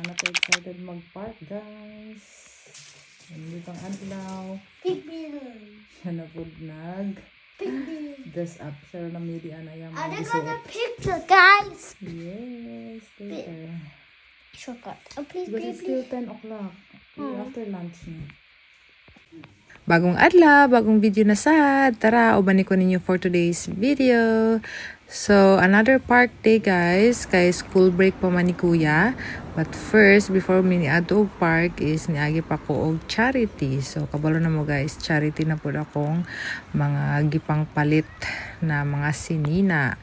na to excited mag-park, guys. Nandito ang adlaw. Siya na po dress up. Siya na media na yung I mga got a isuot. picture, guys. Yes, later. Shortcut. Oh, please, Because it's please, still please. 10 o'clock. After lunch na. Bagong adlaw, bagong video na sad. Tara, ubani ko ninyo for today's video. So, another park day guys. Kay school break pa man ni kuya. But first, before mi niadto og park is niagi pa ko og charity. So, kabalo na mo guys, charity na pud akong mga gipang palit na mga sinina.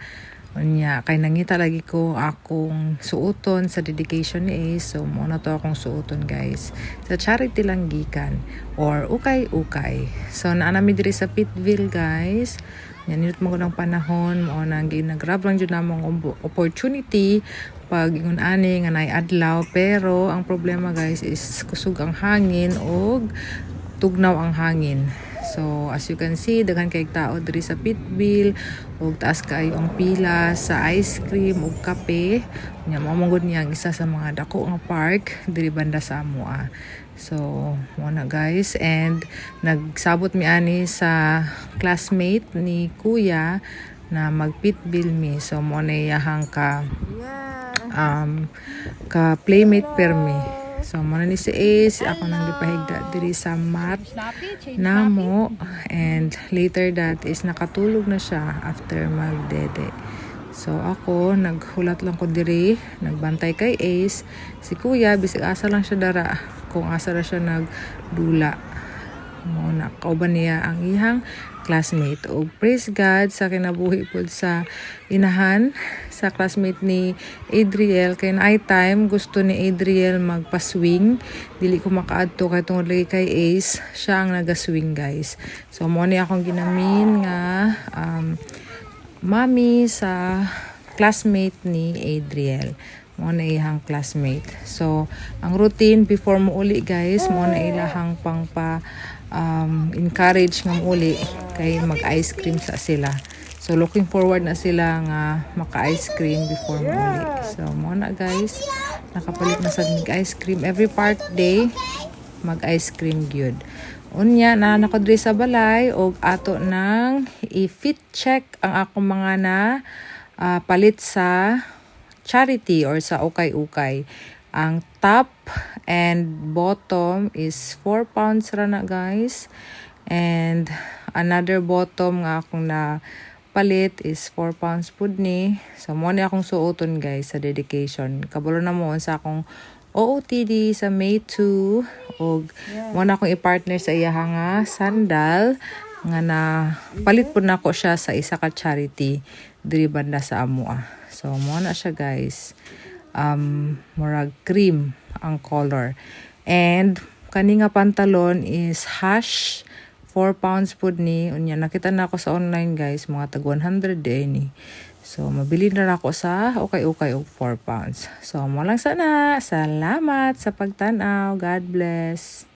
Unya, kay nangita lagi ko akong suoton sa dedication ni Ace. So, muna to akong suoton guys. Sa charity lang gikan. Or ukay-ukay. So, naanami diri sa Pitville guys. Ninit mo ko ng panahon. Mo nang ginagrab lang dyan namang opportunity. Pag ingon ani nga nay adlaw. Pero, ang problema guys is kusog ang hangin o tugnaw ang hangin. So, as you can see, daghan kay tao diri sa Pitville ug taas kaayo ang pila sa ice cream ug kape. Nya mamangod niya ang isa sa mga dako nga park diri banda sa amoa. So, mo na guys, and nagsabot mi ani sa classmate ni kuya na mag-Pitville mi. So, mo na iyahang ka playmate permi. So, muna ni si Ace, ako nang gipahigda diri sa mat namo, and later that is nakatulog na siya after magdede. So, ako, naghulat lang ko diri, nagbantay kay Ace. Si kuya, bisig asa lang siya dara, kung asa ra siya nagdula. Muna, kauban niya ang ihang classmate. O praise God sa kinabuhi po sa inahan sa classmate ni Adriel. Kay na time gusto ni Adriel magpa-swing. Dili ko makaadto kay tungod lagi kay Ace. Siya ang naga-swing guys. So mo ni akong ginamin nga mami sa classmate ni Adriel. Mo na ihang classmate. So ang routine before mo uli guys, mo na ilahang pang encourage ng uli kay mag-ice cream sa sila. So looking forward na sila nga maka-ice cream before mo uli. So mo na guys, nakapalit na sa mag-ice cream every park day, mag-ice cream gyud. Unya na nako diri sa balay og ato nang i-fit check ang akong mga na palit sa charity or sa ukay-ukay. Ang top and bottom is 4 pounds ra na guys. And another bottom nga akong na palit is 4 pounds pud ni. So mo ni akong suoton guys sa dedication. Kabalo na mo sa akong OOTD sa May 2 og mo na akong i-partner sa iya nga sandal nga na palit pud nako siya sa isa ka charity diri banda sa amoa. So mo na siya guys. Murag cream ang color. And kani nga pantalon is hash 4 pounds pud ni. Unya nakita na ako sa online guys, mga tag 100 ni. So mabili na ako sa ukay-ukay og 4 pounds. So mo lang sana. Salamat sa pagtan-aw. God bless.